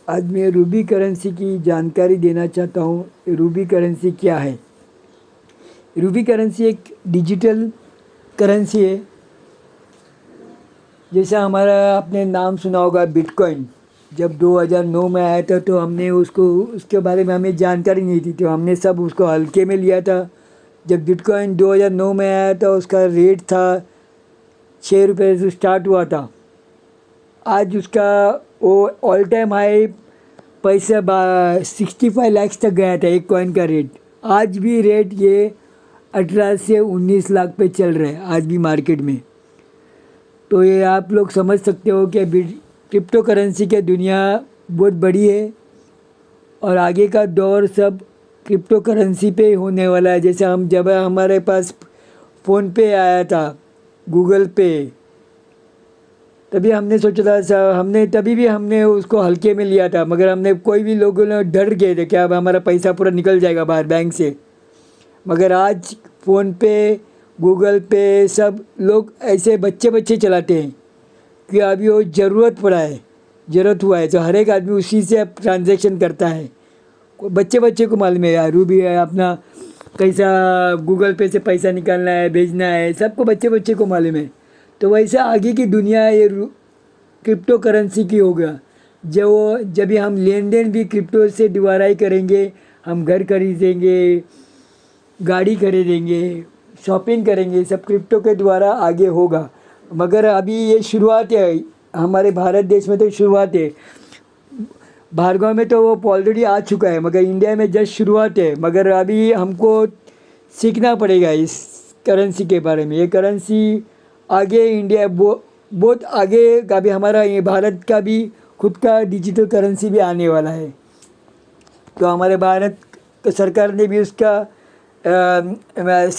आज मैं Ruby currency की जानकारी देना चाहता हूँ। रूबी करेंसी क्या है? रूबी करेंसी एक डिजिटल करेंसी है। जैसा हमारा आपने नाम सुना होगा बिटकॉइन। जब 2009 में आया था तो हमने उसके बारे में हमें जानकारी नहीं थी, तो हमने सब उसको हल्के में लिया था। जब बिटकॉइन 2009 में आया था उसका रेट था 6 रुपये से स्टार्ट हुआ था। आज उसका वो ऑल टाइम हाई पैसा 65 लाख तक गया था एक कॉइन का रेट। आज भी रेट ये 18 से 19 लाख पे चल रहा है आज भी मार्केट में। तो ये आप लोग समझ सकते हो कि क्रिप्टो करेंसी की दुनिया बहुत बड़ी है और आगे का दौर सब क्रिप्टो करेंसी पे ही होने वाला है। जैसे जब हमारे पास फ़ोन पे आया था, गूगल पे, तभी हमने सोचा था तभी भी हमने उसको हल्के में लिया था, मगर हमने कोई भी लोगों ने डर गए थे कि अब हमारा पैसा पूरा निकल जाएगा बाहर बैंक से। मगर आज फ़ोन पे, गूगल पे सब लोग ऐसे बच्चे चलाते हैं कि अभी वो ज़रूरत हुआ है तो हर एक आदमी उसी से अब ट्रांजैक्शन करता है। बच्चे को मालूम है यार रूबी है अपना कैसा गूगल पे से पैसा निकालना है, भेजना है, सबको बच्चे को मालूम है। तो वैसे आगे की दुनिया ये क्रिप्टो करेंसी की होगा। जब भी हम लेन देन भी क्रिप्टो से दोबारा ही करेंगे। हम घर खरीदेंगे, गाड़ी खरीदेंगे, शॉपिंग करेंगे, सब क्रिप्टो के द्वारा आगे होगा। मगर अभी ये शुरुआत है, हमारे भारत देश में तो शुरुआत है। बाहरगांव में तो वो ऑलरेडी आ चुका है, मगर इंडिया में जस्ट शुरुआत है। मगर अभी हमको सीखना पड़ेगा इस करेंसी के बारे में। ये करेंसी आगे इंडिया बहुत आगे का भी, हमारा ये भारत का भी खुद का डिजिटल करेंसी भी आने वाला है। तो हमारे भारत सरकार ने भी उसका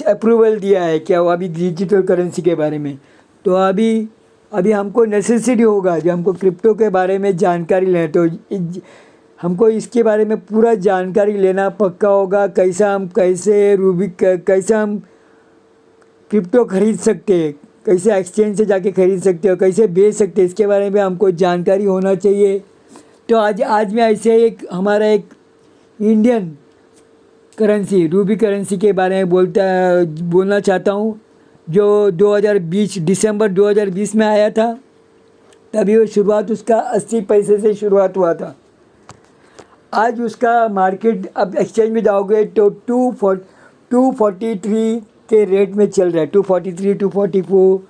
अप्रूवल दिया है क्या वो अभी डिजिटल करेंसी के बारे में। तो अभी हमको नेसेसिटी होगा जो हमको क्रिप्टो के बारे में जानकारी लेना, तो हमको इसके बारे में पूरा जानकारी लेना पक्का होगा। कैसे हम क्रिप्टो खरीद सकते हैं, कैसे एक्सचेंज से जाके खरीद सकते हो, कैसे बेच सकते हैं, इसके बारे में हमको जानकारी होना चाहिए। तो आज मैं ऐसे हमारा एक इंडियन करेंसी रूबी करेंसी के बारे में बोलना चाहता हूँ, जो 2020 दिसंबर 2020 में आया था। तभी वो शुरुआत उसका 80 पैसे से शुरुआत हुआ था। आज उसका मार्केट अब एक्सचेंज में जाओगे तो 243 के रेट में चल रहा है। 243, 244,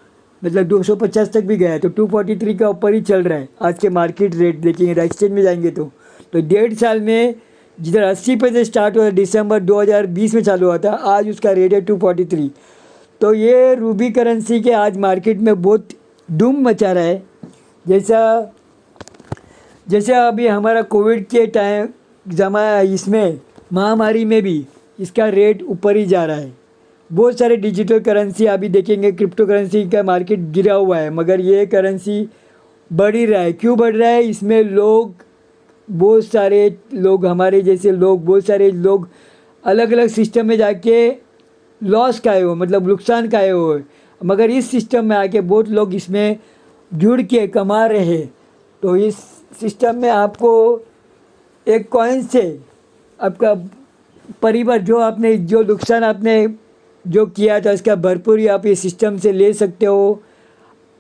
मतलब 250 तक भी गया है। तो 243 का ऊपर ही चल रहा है आज के मार्केट रेट देखेंगे एक्सचेंज में जाएंगे तो 1.5 साल में जिधर 80 पैसे स्टार्ट हुआ दिसंबर 2020 में चालू हुआ था, आज उसका रेट है 243। तो ये रूबी करेंसी के आज मार्केट में बहुत धूम मचा रहा है। जैसे अभी हमारा कोविड के इसमें महामारी में भी इसका रेट ऊपर ही जा रहा है। बहुत सारे डिजिटल करेंसी अभी देखेंगे, क्रिप्टो करेंसी का मार्केट गिरा हुआ है, मगर ये करेंसी बढ़ ही रहा है। क्यों बढ़ रहा है? इसमें बहुत सारे लोग हमारे जैसे लोग, बहुत सारे लोग अलग अलग सिस्टम में जाके लॉस खाए हो, मतलब नुकसान खाए हो, मगर इस सिस्टम में आके बहुत लोग इसमें जुड़ के कमा रहे हैं। तो इस सिस्टम में आपको एक कॉइन से आपका परिवार जो नुकसान आपने जो किया था उसका भरपूर आप ये सिस्टम से ले सकते हो।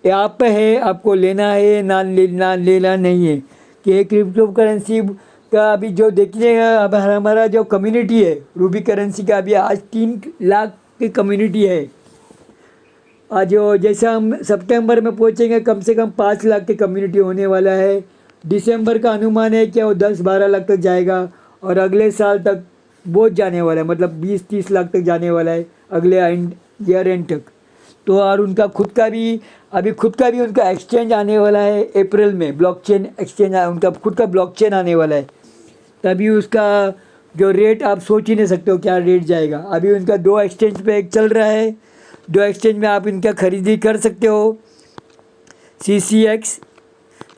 ये आप पे है, आपको लेना है ना लेना नहीं है। कि क्रिप्टो करेंसी का अभी जो देखिए अब हमारा जो कम्युनिटी है रूबी करेंसी का, अभी आज 3 लाख की कम्युनिटी है। आज जैसा हम सितंबर में पहुंचेंगे कम से कम 5 लाख की कम्युनिटी होने वाला है। दिसंबर का अनुमान है कि वो 10-12 लाख तक जाएगा और अगले साल तक बहुत जाने वाला है, मतलब 20-30 लाख तक जाने वाला है अगले ईयर एंड तक। तो और उनका खुद का भी उनका एक्सचेंज आने वाला है अप्रैल में। ब्लॉकचेन एक्सचेंज उनका खुद का ब्लॉकचेन आने वाला है। तभी उसका जो रेट आप सोच ही नहीं सकते हो क्या रेट जाएगा। अभी उनका 2 एक्सचेंज पे एक चल रहा है। 2 एक्सचेंज में आप इनका खरीदी कर सकते हो,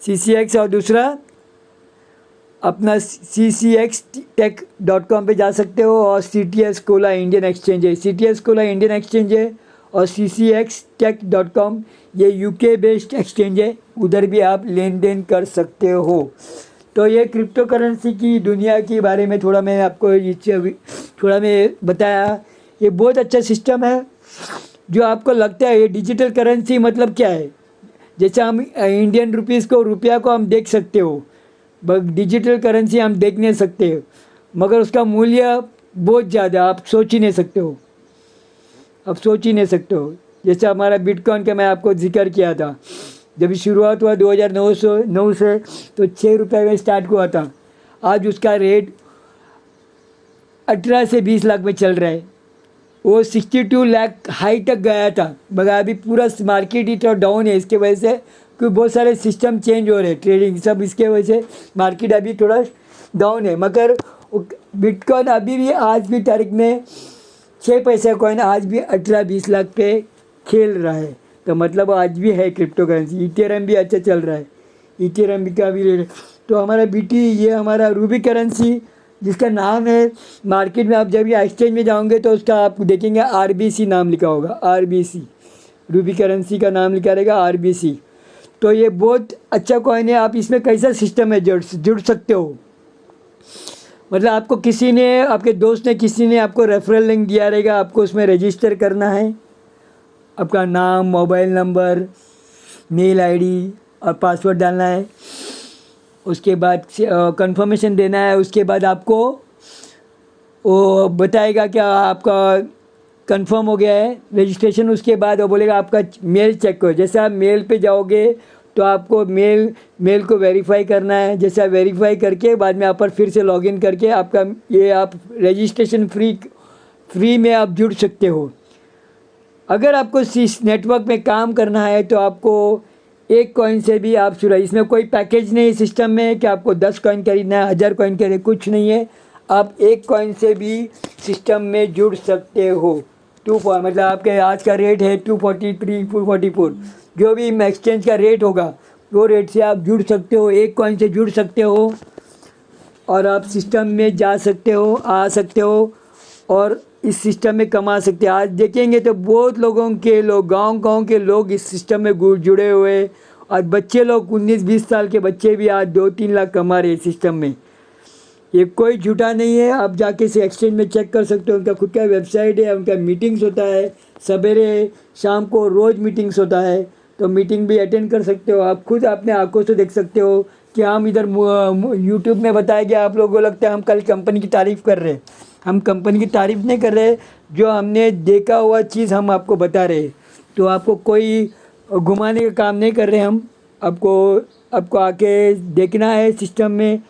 CCX और दूसरा अपना CCXtech.com पे जा सकते हो। और CTS कोला इंडियन एक्सचेंज है, CTS कोला इंडियन एक्सचेंज है और CCXtech.com ये UK बेस्ड एक्सचेंज है, उधर भी आप लेन देन कर सकते हो। तो ये क्रिप्टो करेंसी की दुनिया के बारे में थोड़ा मैं आपको थोड़ा मैं बताया। ये बहुत अच्छा सिस्टम है। जो आपको लगता है ये डिजिटल करेंसी मतलब क्या है, जैसे हम इंडियन रुपीज़ को, रुपया को हम देख सकते हो, बट डिजिटल करेंसी हम देख नहीं सकते, मगर उसका मूल्य बहुत ज़्यादा, आप सोच ही नहीं सकते हो, आप सोच ही नहीं सकते हो। जैसे हमारा बिटकॉइन का मैं आपको जिक्र किया था, जब शुरुआत हुआ 2009 से तो 6 रुपये में स्टार्ट हुआ था। आज उसका रेट 18 से 20 लाख में चल रहा है। वो 62 लाख हाई तक गया था, मगर अभी पूरा मार्केट ही तो डाउन है इसके वजह से, क्योंकि बहुत सारे सिस्टम चेंज हो रहे हैं, ट्रेडिंग सब, इसके वजह से मार्केट अभी थोड़ा डाउन है। मगर बिटकॉइन अभी भी आज की तारीख में 6 पैसे कॉइन आज भी 18-20 लाख पे खेल रहा है। तो मतलब आज भी है क्रिप्टो करेंसी। इथेरियम भी अच्छा चल रहा है, इथेरियम का भी रेट। तो हमारा बीटी, ये हमारा रूबी करेंसी जिसका नाम है, मार्केट में आप जब ये एक्सचेंज में जाओगे तो उसका आप देखेंगे RBC नाम लिखा होगा, RBC, रूबी करेंसी का नाम लिखा रहेगा RBC। तो ये बहुत अच्छा कॉइन है। आप इसमें कैसा सिस्टम है, जुड़ सकते हो। मतलब आपको किसी ने, आपके दोस्त ने, किसी ने आपको रेफरल लिंक दिया रहेगा, आपको उसमें रजिस्टर करना है, आपका नाम, मोबाइल नंबर, मेल आईडी और पासवर्ड डालना है। उसके बाद कंफर्मेशन देना है। उसके बाद आपको वो बताएगा कि आपका कंफर्म हो गया है रजिस्ट्रेशन। उसके बाद वो बोलेगा आपका मेल चेक करो। जैसे आप मेल पे जाओगे तो आपको मेल को वेरीफाई करना है। जैसे आप वेरीफाई करके बाद में आप पर फिर से लॉगिन करके आपका ये आप रजिस्ट्रेशन फ्री में आप जुड़ सकते हो। अगर आपको इस नेटवर्क में काम करना है तो आपको एक कॉइन से भी आप शुरू, इसमें कोई पैकेज नहीं सिस्टम में कि आपको 10 कॉइन खरीदना है, 1000 कॉइन खरीदना, कुछ नहीं है। आप एक कॉइन से भी सिस्टम में जुड़ सकते हो। मतलब आपके आज का रेट है 243, 244, जो भी एक्सचेंज का रेट होगा वो रेट से आप जुड़ सकते हो, एक कॉइन से जुड़ सकते हो और आप सिस्टम में जा सकते हो, आ सकते हो और इस सिस्टम में कमा सकते हैं। आज देखेंगे तो बहुत गांव के लोग इस सिस्टम में जुड़े हुए। आज बच्चे लोग 19-20 साल के बच्चे भी आज 2-3 लाख कमा रहे हैं सिस्टम में। ये कोई झूठा नहीं है, आप जाके से एक्सचेंज में चेक कर सकते हो। उनका खुद का वेबसाइट है, उनका मीटिंग्स होता है, सवेरे शाम को रोज़ मीटिंग्स होता है, तो मीटिंग भी अटेंड कर सकते हो। आप खुद अपने आंखों से देख सकते हो कि हम इधर यूट्यूब में बताया गया, आप लोगों को लगता है हम कल कंपनी की तारीफ़ कर रहे हैं। हम कंपनी की तारीफ़ नहीं कर रहे, जो हमने देखा हुआ चीज़ हम आपको बता रहे। तो आपको कोई घुमाने का काम नहीं कर रहे हम, आपको आके देखना है, सिस्टम में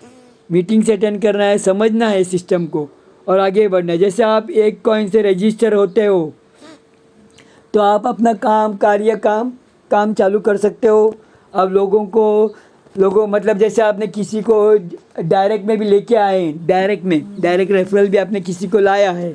मीटिंग से अटेंड करना है, समझना है सिस्टम को और आगे बढ़ना है। जैसे आप एक कॉइन से रजिस्टर होते हो तो आप अपना काम चालू कर सकते हो। अब लोगों मतलब जैसे आपने किसी को डायरेक्ट में भी लेके आए, डायरेक्ट रेफरल भी आपने किसी को लाया है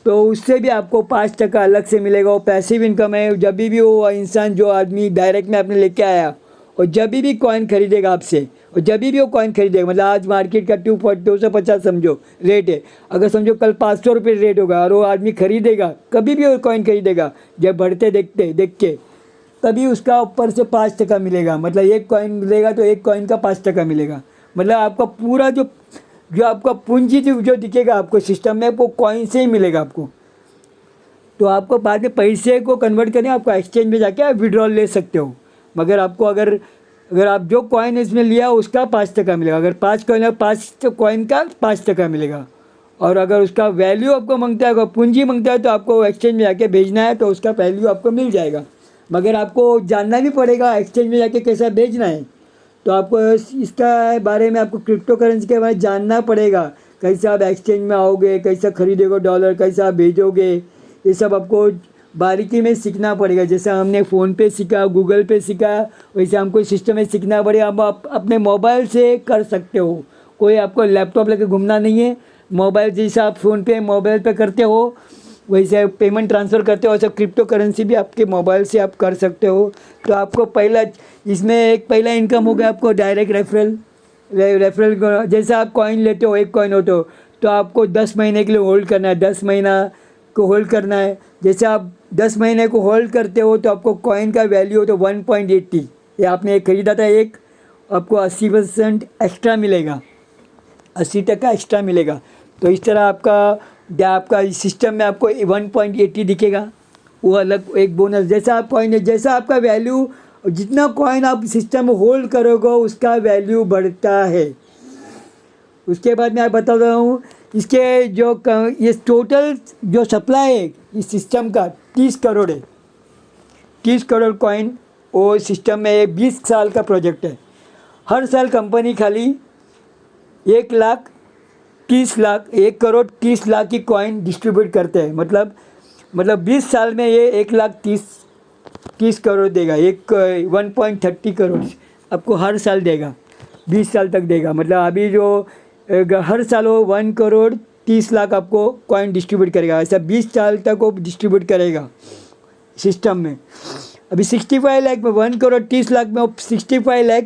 तो उससे भी आपको 5% अलग से मिलेगा। वो पैसिव इनकम है। जब भी वो इंसान, जो आदमी डायरेक्ट में आपने लेके आया और जब भी कॉइन खरीदेगा आपसे, और जब भी वो कॉइन खरीदेगा, मतलब आज मार्केट का 250 समझो रेट है, अगर समझो कल 500 रुपये रेट होगा और वो आदमी खरीदेगा, कभी भी वो कॉइन खरीदेगा, जब बढ़ते देख के तभी उसका ऊपर से 5% मिलेगा। मतलब एक कॉइन मिलेगा तो एक कॉइन का 5% मिलेगा। मतलब आपका पूरा जो आपका पूंजी जो दिखेगा आपको सिस्टम में, वो कॉइन से ही मिलेगा आपको। तो आपको बाद में पैसे को कन्वर्ट करने आपको एक्सचेंज में जाके आप विड्रॉल ले सकते हो। मगर आपको अगर आप जो कॉइन इसमें लिया उसका 5% मिलेगा। अगर 5 कॉइन है, 5 कॉइन का 5% मिलेगा। और अगर उसका वैल्यू आपको मांगता है, अगर पूंजी मांगता है, तो आपको एक्सचेंज में जाके भेजना है तो उसका वैल्यू आपको मिल जाएगा। मगर आपको जानना भी पड़ेगा एक्सचेंज में जाके कैसा भेजना है। तो आपको इसका बारे में, आपको क्रिप्टो करेंसी के बारे में जानना पड़ेगा। कैसे आप एक्सचेंज में आओगे, कैसा खरीदोगे डॉलर, कैसा आप भेजोगे, ये सब आपको बारीकी में सीखना पड़ेगा। जैसे हमने फ़ोन पे सीखा, गूगल पे सीखा, वैसे हमको सिस्टम में सीखना पड़ेगा। आप अपने मोबाइल से कर सकते हो, कोई आपको लैपटॉप लेकर घूमना नहीं है। मोबाइल जैसे आप फ़ोन पे मोबाइल पे करते हो, वैसे पेमेंट ट्रांसफ़र करते हो, वैसे क्रिप्टो करेंसी भी आपके मोबाइल से आप कर सकते हो। तो आपको पहला इनकम होगा आपको डायरेक्ट रेफरल। जैसे आप कॉइन लेते हो, एक कॉइन होते हो, तो आपको 10 महीने के लिए होल्ड करना है, 10 महीना को होल्ड करना है। जैसे आप 10 महीने को होल्ड करते हो तो आपको कॉइन का वैल्यू हो तो 1.80, ये आपने एक ख़रीदा था एक, आपको 80% एक्स्ट्रा मिलेगा, 80% एक्स्ट्रा मिलेगा। तो इस तरह आपका इस सिस्टम में आपको 1.80 दिखेगा, वो अलग एक बोनस। जैसा आप कॉइन, जैसा आपका वैल्यू, जितना कॉइन आप सिस्टम में होल्ड करोगे उसका वैल्यू बढ़ता है। उसके बाद मैं बता रहा हूँ इसके ये टोटल जो सप्लाई है इस सिस्टम का 30 करोड़ है। 30 करोड़ कॉइन वो सिस्टम में 20 साल का प्रोजेक्ट है। हर साल कंपनी खाली 1,30,00,000 की कॉइन डिस्ट्रीब्यूट करते हैं। मतलब 20 साल में ये 1,30,30 करोड़ देगा। 1.30 करोड़ आपको हर साल देगा, 20 साल तक देगा। मतलब अभी जो हर साल वो 1,30,00,000 आपको कॉइन डिस्ट्रीब्यूट करेगा। ऐसा 20 साल तक वो डिस्ट्रीब्यूट करेगा सिस्टम में। अभी 65 लाख में 1,30,00,000 में वो 65 लाख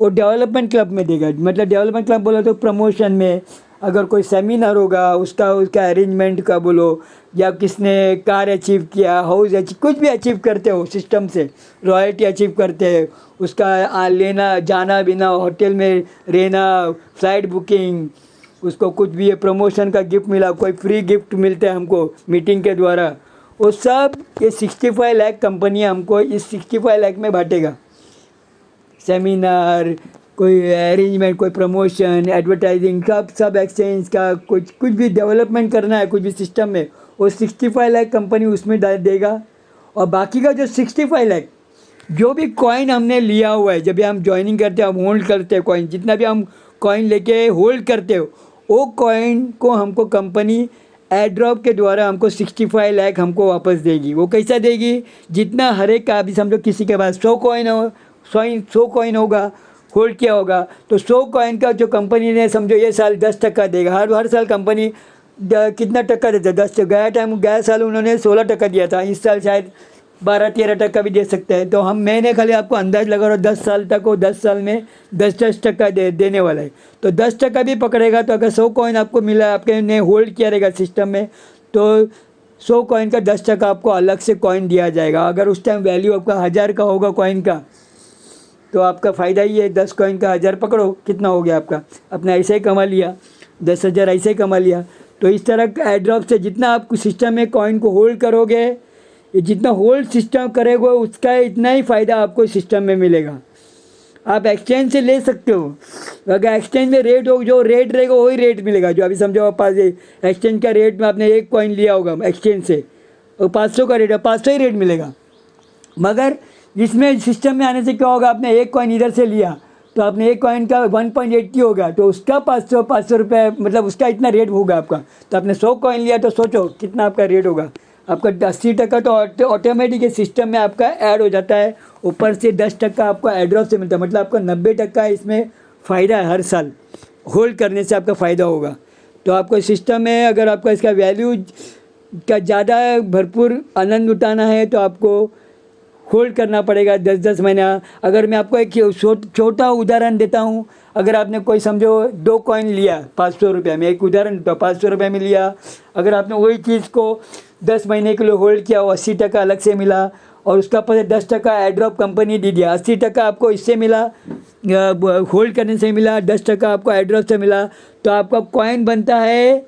वो डेवलपमेंट क्लब में देगा। मतलब डेवलपमेंट क्लब बोलो तो प्रमोशन में, अगर कोई सेमिनार होगा उसका अरेंजमेंट का बोलो, या किसने कार अचीव किया, हाउस अचीव, कुछ भी अचीव करते हो सिस्टम से, रॉयल्टी अचीव करते हैं, उसका लेना जाना बिना, होटल में रहना, फ्लाइट बुकिंग, उसको कुछ भी ये प्रमोशन का गिफ्ट मिला, कोई फ्री गिफ्ट मिलते हैं हमको मीटिंग के द्वारा, वो सब ये 65 लाख कंपनी हमको इस 65 लाख में बांटेगा। सेमिनार, कोई अरेंजमेंट, कोई प्रमोशन, एडवर्टाइजिंग, सब एक्सचेंज का कुछ भी डेवलपमेंट करना है कुछ भी सिस्टम में, वो 65 लाख कंपनी उसमें देगा। और बाकी का जो 65 लाख जो भी कॉइन हमने लिया हुआ है, जब भी हम ज्वाइनिंग करते हैं, हम होल्ड करते हैं कॉइन, जितना भी हम कॉइन लेके होल्ड करते हो, वो कॉइन को हमको कंपनी एयर ड्रॉप के द्वारा हमको 65 लाख हमको वापस देगी। वो कैसा देगी? जितना हर एक का, अभी समझो किसी के पास 100 कॉइन हो, 100 कॉइन होगा, होल्ड किया होगा, तो 100 कॉइन का जो कंपनी ने समझो ये साल 10% देगा। हर साल कंपनी कितना टक्का देता है? 10। गया साल उन्होंने 16% दिया था, इस साल शायद 12-13% भी दे सकते हैं। तो मैंने खाली आपको अंदाज लगा रहा हूँ 10 साल तक, वो 10 साल में 10% देने वाला है। तो 10% भी पकड़ेगा, तो अगर 100 कॉइन आपको मिला, आपके ने होल्ड किया रहेगा सिस्टम में, तो 100 कॉइन का 10% आपको अलग से कॉइन दिया जाएगा। अगर उस टाइम वैल्यू आपका 1000 का होगा कॉइन का, तो आपका फ़ायदा ही है। 10 कॉइन का 1000 पकड़ो, कितना हो गया आपका? अपना ऐसे ही कमा लिया, 10,000 ऐसे ही कमा लिया। तो इस तरह एयर ड्रॉप से जितना आप सिस्टम में कॉइन को होल्ड करोगे, ये जितना होल्ड सिस्टम करेगा उसका इतना ही फ़ायदा आपको सिस्टम में मिलेगा। आप एक्सचेंज से ले सकते हो, अगर एक्सचेंज में रेट हो, जो रेट रहेगा वही रेट मिलेगा। जो अभी समझो आप पास एक्सचेंज का रेट में आपने 1 कॉइन लिया होगा एक्सचेंज से, और 500 का रेट है, 500 ही रेट मिलेगा। मगर इसमें सिस्टम में आने से क्या होगा? आपने 1 कॉइन इधर से लिया, तो आपने 1 कॉइन का 1.80 होगा, तो उसका 500 रुपये, मतलब उसका इतना रेट होगा आपका। तो आपने 100 कॉइन लिया, तो सोचो कितना आपका रेट होगा। आपका 80% तो ऑटोमेटिक सिस्टम में आपका ऐड हो जाता है, ऊपर से 10% आपको एयर ड्रॉप से मिलता है। मतलब आपका 90% इसमें फ़ायदा है, हर साल होल्ड करने से आपका फ़ायदा होगा। तो आपको सिस्टम में अगर आपका इसका वैल्यू का ज़्यादा भरपूर आनंद उठाना है, तो आपको होल्ड करना पड़ेगा 10-10 महीना। अगर मैं आपको एक छोटा उदाहरण देता हूँ, अगर आपने कोई समझो 2 कॉइन लिया 500 रुपये में, एक उदाहरण देता हूँ, 500 रुपये में लिया, अगर आपने वही चीज़ को 10 महीने के लिए होल्ड किया, वो 80% अलग से मिला, और उसका पर 10% एयर ड्रॉप कंपनी दे दिया। 80% आपको इससे मिला, होल्ड करने से मिला, 10% आपको एयर ड्रॉप से मिला, तो आपका कॉइन बनता है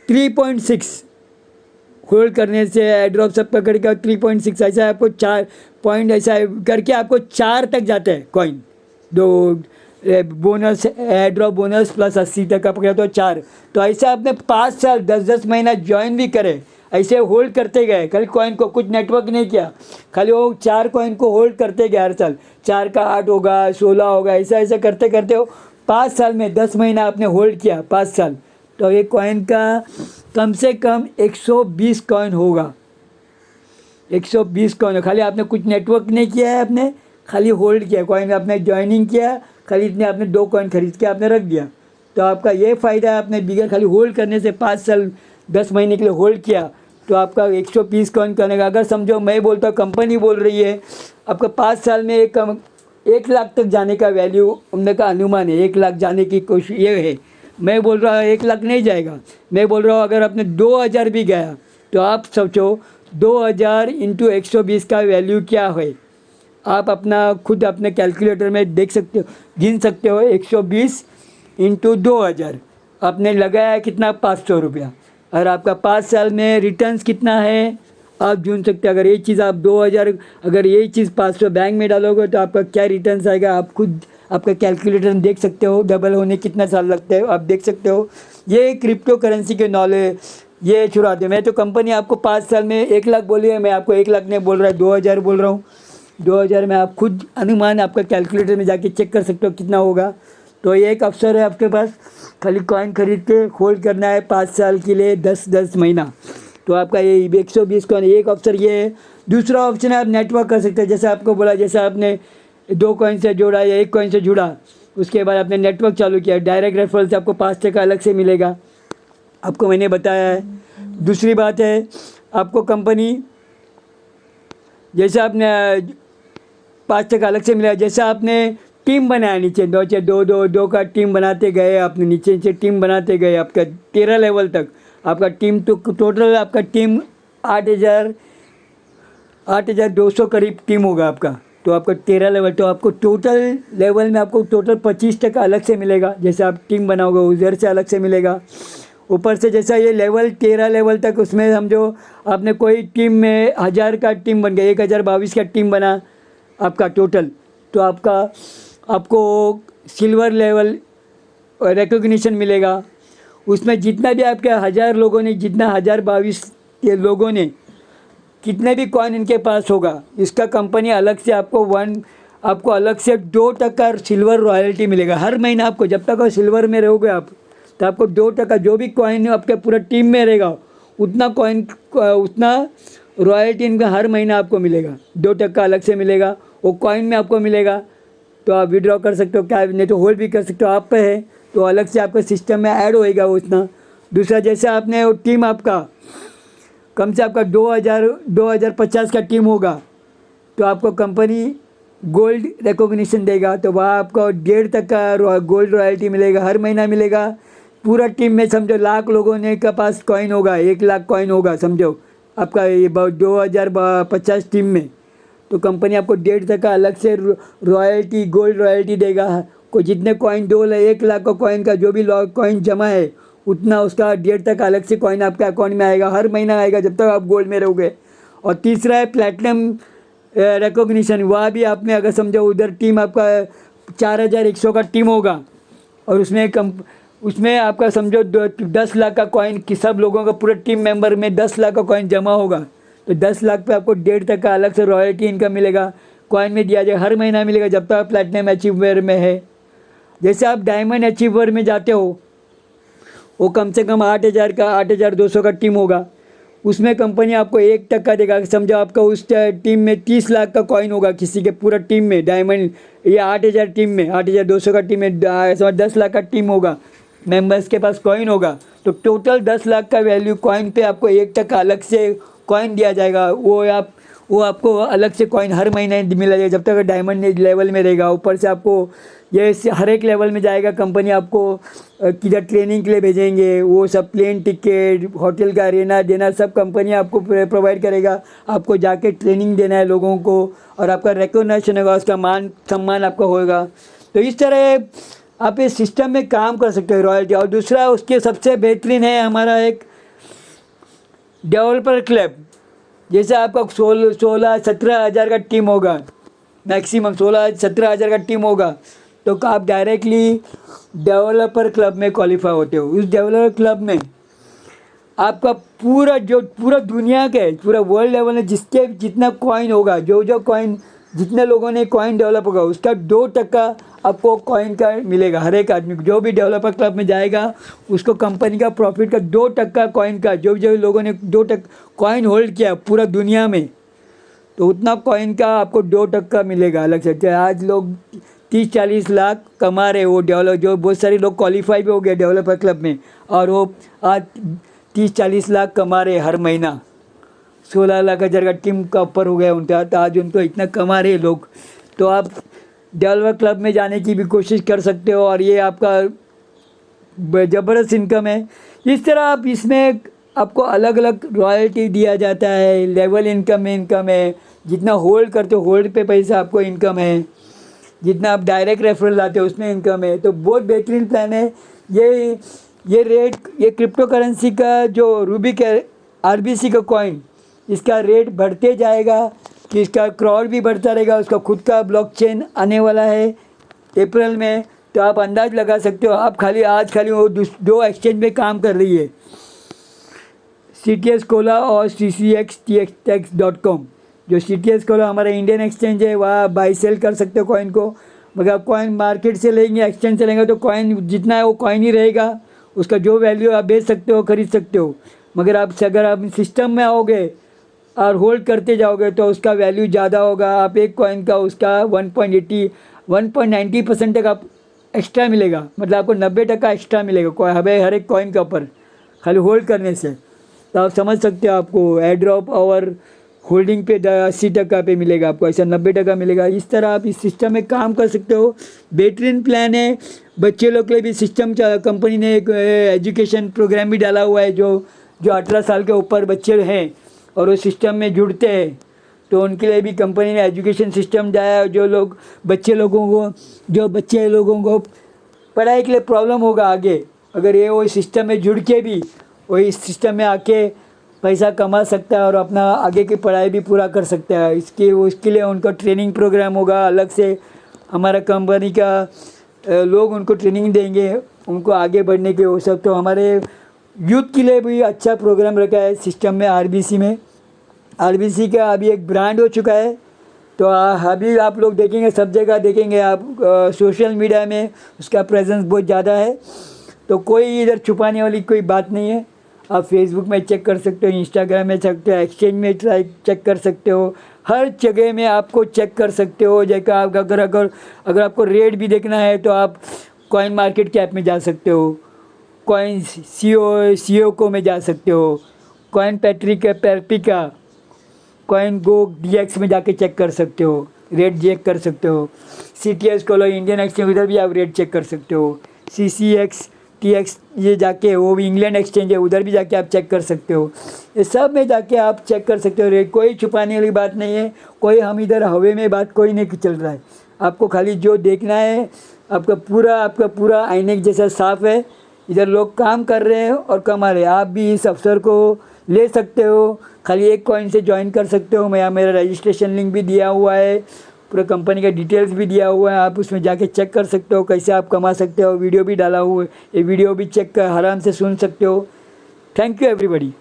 3.6। होल्ड करने से एयर ड्रॉप सब पकड़ के 3.6, ऐसा आपको 4 पॉइंट ऐसा करके आपको 4 तक जाते हैं कॉइन। दो bonus, air drop bonus plus 80% पकड़ा तो 4। तो ऐसे आपने 5 साल 10-10 महीना ज्वाइन भी करे, ऐसे होल्ड करते गए, खाली कॉइन को कुछ नेटवर्क नहीं किया, खाली वो 4 कॉइन को होल्ड करते गए हर साल। 4 का 8 होगा, 16 होगा, ऐसा करते करते हो 5 साल में 10 महीना आपने होल्ड किया, 5 साल, तो एक कॉइन का कम से कम 120 कॉइन होगा। 120 कॉइन, खाली आपने कुछ नेटवर्क नहीं किया है, आपने खाली होल्ड किया कॉइन, आपने ज्वाइनिंग किया, खाली इतने आपने 2 कॉइन खरीद के आपने रख दिया। तो आपका ये फ़ायदा है, आपने बिगर खाली होल्ड करने से 5 साल 10 महीने के लिए होल्ड किया, तो आपका 120 कॉइन करने का। अगर समझो मैं बोलता हूँ, कंपनी बोल रही है आपका 5 साल में 1 लाख तक जाने का वैल्यू उनका का अनुमान है, 1 लाख जाने की कोशिश ये है। मैं बोल रहा हूँ 1 लाख नहीं जाएगा, मैं बोल रहा हूँ अगर आपने 2000 भी गया, तो आप सोचो 2000 × 120 का वैल्यू क्या है? आप अपना खुद अपने कैलकुलेटर में देख सकते हो, गिन सकते हो। 120 इंटू 2000 आपने लगाया कितना, 500 रुपया। और आपका 5 साल में रिटर्न्स कितना है आप ढूंढ सकते हो। अगर ये चीज़ आप 2000, अगर यही चीज़ 500 बैंक में डालोगे तो आपका क्या रिटर्न्स आएगा आप खुद आपका कैलकुलेटर में देख सकते हो। डबल होने कितना साल लगता है आप देख सकते हो। ये क्रिप्टो करेंसी के नॉलेज ये शुरुआत है। मैं तो कंपनी आपको 5 साल में 1 लाख बोली है, मैं आपको 1 लाख नहीं बोल रहा है, 2000 बोल रहा हूँ। 2000 में आप खुद अनुमान आपका कैलकुलेटर में जाके चेक कर सकते हो कितना होगा। तो ये एक अवसर है आपके पास, खाली कॉइन खरीद के होल्ड करना है 5 साल के लिए, 10-10 महीना। तो आपका ये 120 कॉइन एक अवसर ये है। दूसरा ऑप्शन है आप नेटवर्क कर सकते हैं। जैसे आपको बोला, जैसे आपने 2 कॉइन से जोड़ा या 1 कॉइन से जुड़ा, उसके बाद आपने नेटवर्क चालू किया, डायरेक्ट रेफरल से आपको 5% अलग से मिलेगा, आपको मैंने बताया है। दूसरी बात है आपको कंपनी, जैसे आपने 5% अलग से मिला, जैसे आपने टीम बनाया नीचे, दो का टीम बनाते गए, आपने नीचे नीचे टीम बनाते गए, आपका 13 लेवल तक आपका टीम, तो टोटल आपका टीम 8,200 करीब टीम होगा आपका। तो आपका 13 लेवल, तो आपको टोटल लेवल में आपको टोटल 25% अलग से मिलेगा। जैसे आप टीम बनाओगे उधर से अलग से मिलेगा। ऊपर से जैसा ये लेवल 13 लेवल तक, उसमें समझो आपने कोई टीम में 1000 का टीम बन गया, 1022 का टीम बना आपका टोटल, तो आपको सिल्वर लेवल रिकॉग्निशन मिलेगा। उसमें जितना भी आपके 1000 लोगों ने, जितना 1022 के लोगों ने कितने भी कॉइन इनके पास होगा, इसका कंपनी अलग से आपको अलग से 2% सिल्वर रॉयल्टी मिलेगा हर महीना आपको। जब तक सिल्वर में रहोगे आप, तो आपको 2% जो भी कॉइन आपके पूरा टीम में रहेगा उतना कॉइन, उतना रॉयल्टी इनका हर महीना आपको मिलेगा। 2% अलग से मिलेगा, वो कॉइन में आपको मिलेगा। तो आप विड्रॉ कर सकते हो, क्या नहीं तो होल्ड भी कर सकते हो। आप पे है तो अलग से आपके सिस्टम में ऐड होएगा वो उतना। दूसरा, जैसे आपने वो टीम आपका कम से आपका 2050 का टीम होगा, तो आपको कंपनी गोल्ड रिकॉग्निशन देगा। तो वहाँ आपको 1.5 तक का गोल्ड रॉयल्टी मिलेगा, हर महीना मिलेगा। पूरा टीम में समझो 1,00,000 लोगों ने के पास कॉइन होगा, 1 लाख कॉइन होगा समझो आपका ये 2050 टीम में, तो कंपनी आपको 1.5 तक का अलग से रॉयल्टी, गोल्ड रॉयल्टी देगा। को जितने कॉइन 1 लाख का कॉइन का जो भी कॉइन जमा है उतना उसका 1.5 तक अलग से कॉइन आपके अकाउंट में आएगा, हर महीना आएगा जब तक आप गोल्ड में रहोगे। और तीसरा है प्लैटिनम रिकॉग्निशन। वहाँ भी आपने अगर समझो उधर टीम आपका 4100 का टीम होगा और उसमें आपका समझो 10 लाख का कॉइन कि सब लोगों का पूरे टीम मेंबर में 10 लाख का कॉइन जमा होगा, तो 10 लाख पे आपको 1.5 तक का अलग से रॉयल्टी इनकम मिलेगा, कॉइन में दिया जाएगा, हर महीना मिलेगा जब तक आप प्लैटिनम अचीवर में है। जैसे आप डायमंड अचीवर में जाते हो, वो कम से कम 8,200 का टीम होगा, उसमें कंपनी आपको 1% देगा। समझो आपका उस टीम में 30 लाख का कॉइन होगा, किसी के पूरा टीम में डायमंड, ये 8,000 टीम में 8,200 का टीम में 10 लाख का टीम होगा, मेंबर्स के पास कॉइन होगा, तो टोटल 10 लाख का वैल्यू कॉइन पे आपको 1% अलग से कॉइन दिया जाएगा। वो आपको अलग से कॉइन हर महीने मिला जाएगा जब तक डायमंड लेवल में रहेगा। ऊपर से आपको ये हर एक लेवल में जाएगा, कंपनी आपको किधर ट्रेनिंग के लिए भेजेंगे, वो सब प्लेन टिकट, होटल का रहना देना सब कंपनी आपको प्रोवाइड करेगा। आपको जाके ट्रेनिंग देना है लोगों को और आपका रिकॉग्निशन होगा, उसका मान सम्मान आपका होगा। तो इस तरह आप इस सिस्टम में काम कर सकते हो रॉयल्टी। और दूसरा उसके सबसे बेहतरीन है हमारा एक डेवलपर क्लब। जैसे आपका 16-17 हज़ार का टीम होगा, मैक्सिमम 16-17 हज़ार का टीम होगा, तो आप डायरेक्टली डेवलपर क्लब में क्वालिफाई होते हो। उस डेवलपर क्लब में आपका पूरा दुनिया के पूरा वर्ल्ड लेवल में जिसके जितना कॉइन होगा, जो कॉइन जितने लोगों ने कॉइन डेवलप होगा उसका 2% आपको कॉइन का मिलेगा। हर एक आदमी को जो भी डेवलपर क्लब में जाएगा उसको कंपनी का प्रॉफिट का 2% कॉइन का, जो लोगों ने 2% कॉइन होल्ड किया पूरा दुनिया में, तो उतना कॉइन का आपको 2% मिलेगा अलग से। आज लोग 30-40 लाख कमा रहे, वो जो बहुत सारे लोग क्वालिफाई भी हो गए डेवलपर क्लब में, और वो आज 30-40 लाख कमा रहे हर महीना। 16 लाख हज़ार का टीम का ऊपर हो गया उनका, तो आज उनको इतना कमा रहे लोग। तो आप डेवलपर क्लब में जाने की भी कोशिश कर सकते हो और ये आपका ज़बरदस्त इनकम है। इस तरह आप इसमें आपको अलग अलग रॉयल्टी दिया जाता है, लेवल इनकम है, जितना होल्ड करते हो होल्ड पे पैसा आपको इनकम है, जितना आप डायरेक्ट रेफरल लाते हो उसमें इनकम है। तो बहुत बेहतरीन प्लान है ये रेट, ये क्रिप्टो करेंसी का जो रूबिक आरबीसी का कॉइन, इसका रेट बढ़ते जाएगा कि इसका क्रॉर भी बढ़ता रहेगा। उसका खुद का ब्लॉकचेन आने वाला है अप्रैल में। तो आप अंदाज़ लगा सकते हो। आप खाली वो 2 एक्सचेंज में काम कर रही है, CTS कोला और CCXTX.com। जो CTS कोला हमारा इंडियन एक्सचेंज है, वहाँ बाई सेल कर सकते हो कॉइन को। मगर आप कॉइन मार्केट से लेंगे, एक्सचेंज से लेंगे तो कॉइन जितना है वो कॉइन ही रहेगा। उसका जो वैल्यू आप बेच सकते हो, खरीद सकते हो। मगर अगर आप सिस्टम में आओगे और होल्ड करते जाओगे तो उसका वैल्यू ज़्यादा होगा। आप एक कॉइन का उसका 1.90% तक आप एक्स्ट्रा मिलेगा। मतलब आपको 90% एक्स्ट्रा मिलेगा हर एक कॉइन के ऊपर, खाली होल्ड करने से। तो आप समझ सकते हो, आपको एयर ड्रॉप और होल्डिंग पे 80% पे मिलेगा, आपको ऐसा 90% मिलेगा। इस तरह आप इस सिस्टम में काम कर सकते हो। बेहतरीन प्लान है। बच्चे लोग के लिए भी सिस्टम कंपनी ने एक एजुकेशन प्रोग्राम भी डाला हुआ है। जो 18 साल के ऊपर बच्चे हैं और वो सिस्टम में जुड़ते हैं तो उनके लिए भी कंपनी ने एजुकेशन सिस्टम डाला। जो बच्चे लोगों को पढ़ाई के लिए प्रॉब्लम होगा आगे, अगर ये वो सिस्टम में जुड़ के भी वो इस सिस्टम में आके पैसा कमा सकता है और अपना आगे की पढ़ाई भी पूरा कर सकता है। उसके लिए उनको ट्रेनिंग प्रोग्राम होगा अलग से। हमारा कंपनी का लोग उनको ट्रेनिंग देंगे, उनको आगे बढ़ने के वो सब। तो हमारे यूथ के लिए भी अच्छा प्रोग्राम रखा है सिस्टम में। आरबीसी का अभी एक ब्रांड हो चुका है। तो अभी आप लोग देखेंगे, सब जगह देखेंगे आप, सोशल मीडिया में उसका प्रेजेंस बहुत ज़्यादा है। तो कोई इधर छुपाने वाली कोई बात नहीं है। आप फेसबुक में चेक कर सकते हो, इंस्टाग्राम में सकते हो, एक्सचेंज में चेक कर सकते हो, हर जगह में आपको चेक कर सकते हो। जैसे आप अगर आपको रेट भी देखना है तो आप कॉइन मार्केट कैप में जा सकते हो, कॉइन सीओको में जा सकते हो, कॉइन पैट्रिका, कॉइन गो DX में जाके चेक कर सकते हो, रेट चेक कर सकते हो। CTS कोला इंडियन एक्सचेंज, उधर भी आप रेट चेक कर सकते हो। CCXTX ये जाके, वो भी इंग्लैंड एक्सचेंज है, उधर भी जाके आप चेक कर सकते हो। ये सब में जाके आप चेक कर सकते हो रेट। कोई छुपाने वाली बात नहीं है। कोई हम इधर हवे में बात कोई नहीं चल रहा है। आपको खाली जो देखना है, आपका पूरा आईने जैसा साफ है। इधर लोग काम कर रहे हैं और कमा रहे हैं। आप भी इस अवसर को ले सकते हो। खाली एक कॉइन से ज्वाइन कर सकते हो। मेरा रजिस्ट्रेशन लिंक भी दिया हुआ है, पूरा कंपनी का डिटेल्स भी दिया हुआ है। आप उसमें जाके चेक कर सकते हो कैसे आप कमा सकते हो। वीडियो भी डाला हुआ है, ये वीडियो भी चेक कर आराम से सुन सकते हो। Thank you everybody.